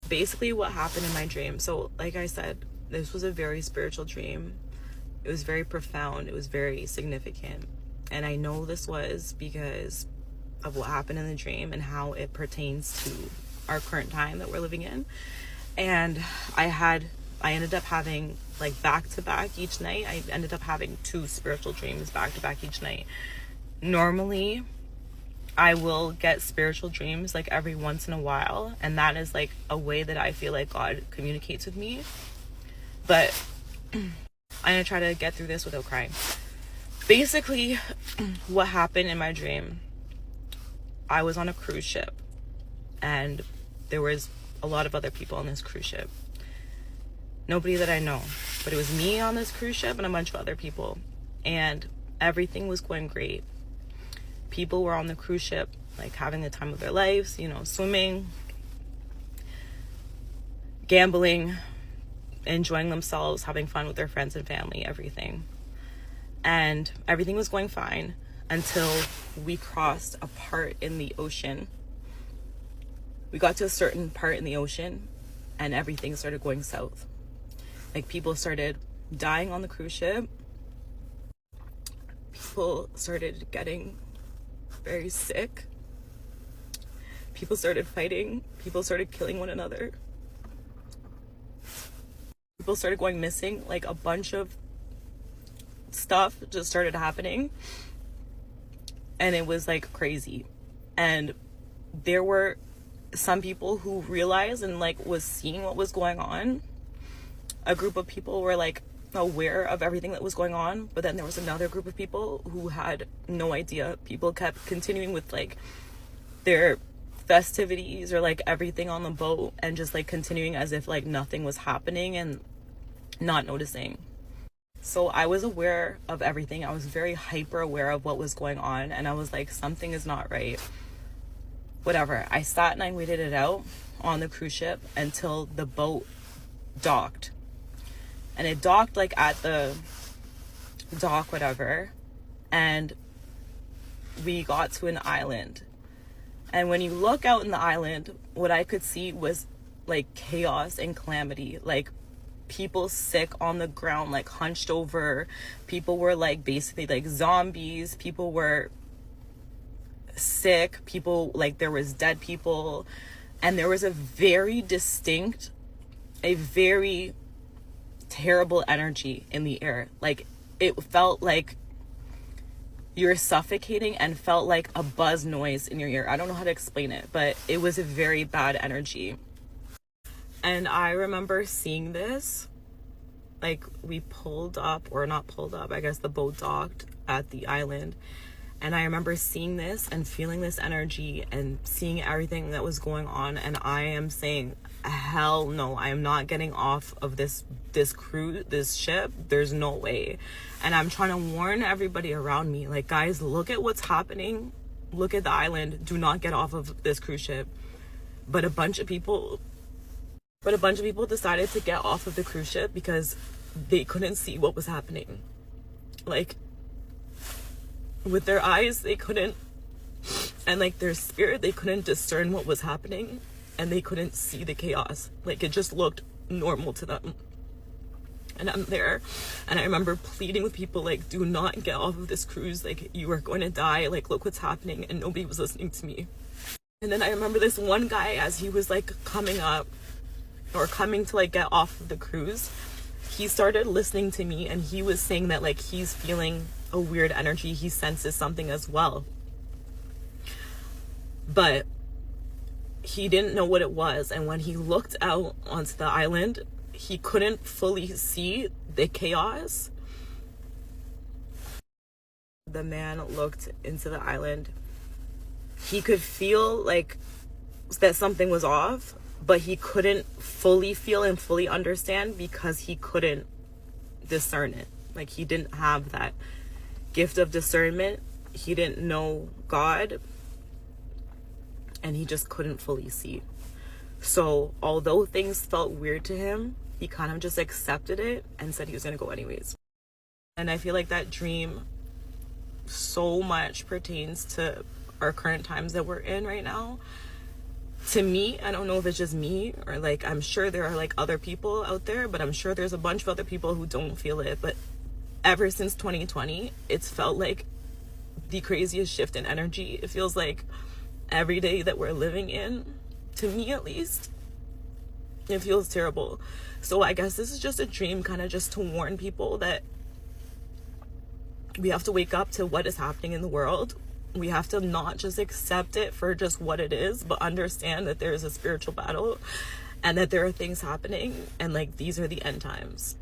Basically what happened in my dream, so like I said, this was a very spiritual dream. It was very profound, it was very significant, and I know this was because of what happened in the dream and how it pertains to our current time that we're living in. And I ended up having, like, back to back each night, I ended up having 2 spiritual dreams back to back each night. Normally I will get spiritual dreams like every once in a while, and that is like a way that I feel like God communicates with me. But I'm gonna try to get through this without crying. Basically, what happened in my dream, I was on a cruise ship, and there was a lot of other people on this cruise ship. Nobody that I know, but it was me on this cruise ship and a bunch of other people, and everything was going great. People were on the cruise ship, like, having the time of their lives, you know, swimming, gambling, enjoying themselves, having fun with their friends and family, everything. And everything was going fine until we crossed a part in the ocean. We got to a certain part in the ocean and everything started going south. Like, people started dying on the cruise ship. People started getting very sick. People started fighting. People started killing one another. People started going missing. Like, a bunch of stuff just started happening. And it was like crazy. And there were some people who realized and like was seeing what was going on. A group of people were like aware of everything that was going on, but then there was another group of people who had no idea. People kept continuing with like their festivities or like everything on the boat and just like continuing as if like nothing was happening and not noticing. So I was aware of everything. I was very hyper aware of what was going on, and I was like, something is not right. Whatever. I sat and I waited it out on the cruise ship until the boat docked. And it docked like at the dock, whatever. And we got to an island. And when you look out in the island, what I could see was like chaos and calamity. Like, people sick on the ground, like hunched over. People were like basically like zombies. People were sick. People, like, there was dead people. And there was a very distinct, a very terrible energy in the air. Like, it felt like you're suffocating and felt like a buzz noise in your ear. I don't know how to explain it, but it was a very bad energy. And I remember seeing this, like, we pulled up, or not pulled up, I guess the boat docked at the island. And I remember seeing this and feeling this energy and seeing everything that was going on. And I am saying, hell no, I am not getting off of this cruise, this ship. There's no way. And I'm trying to warn everybody around me, like, guys, look at what's happening. Look at the island. Do not get off of this cruise ship. But a bunch of people decided to get off of the cruise ship because they couldn't see what was happening. Like, with their eyes, they couldn't, and like their spirit, they couldn't discern what was happening, and they couldn't see the chaos. Like, it just looked normal to them. And I'm there, and I remember pleading with people, like, do not get off of this cruise. Like, you are going to die. Like, look what's happening. And nobody was listening to me. And then I remember this one guy, as he was like coming up or coming to like get off of the cruise, he started listening to me, and he was saying that like he's feeling a weird energy. He senses something as well, but he didn't know what it was. And when he looked out onto the island, he couldn't fully see the chaos. The man looked into the island. He could feel like that something was off, but he couldn't fully feel and fully understand because he couldn't discern it. Like, he didn't have that gift of discernment. He didn't know God, and he just couldn't fully see. So although things felt weird to him, he kind of just accepted it and said he was going to go anyways. And I feel like that dream so much pertains to our current times that we're in right now. to me, I don't know if it's just me or like, I'm sure there are like other people out there, but I'm sure there's a bunch of other people who don't feel it. But ever since 2020, it's felt like the craziest shift in energy. It feels like every day that we're living in, to me at least, it feels terrible. So I guess this is just a dream, kind of just to warn people that we have to wake up to what is happening in the world. We have to not just accept it for just what it is, but understand that there is a spiritual battle and that there are things happening, and like these are the end times.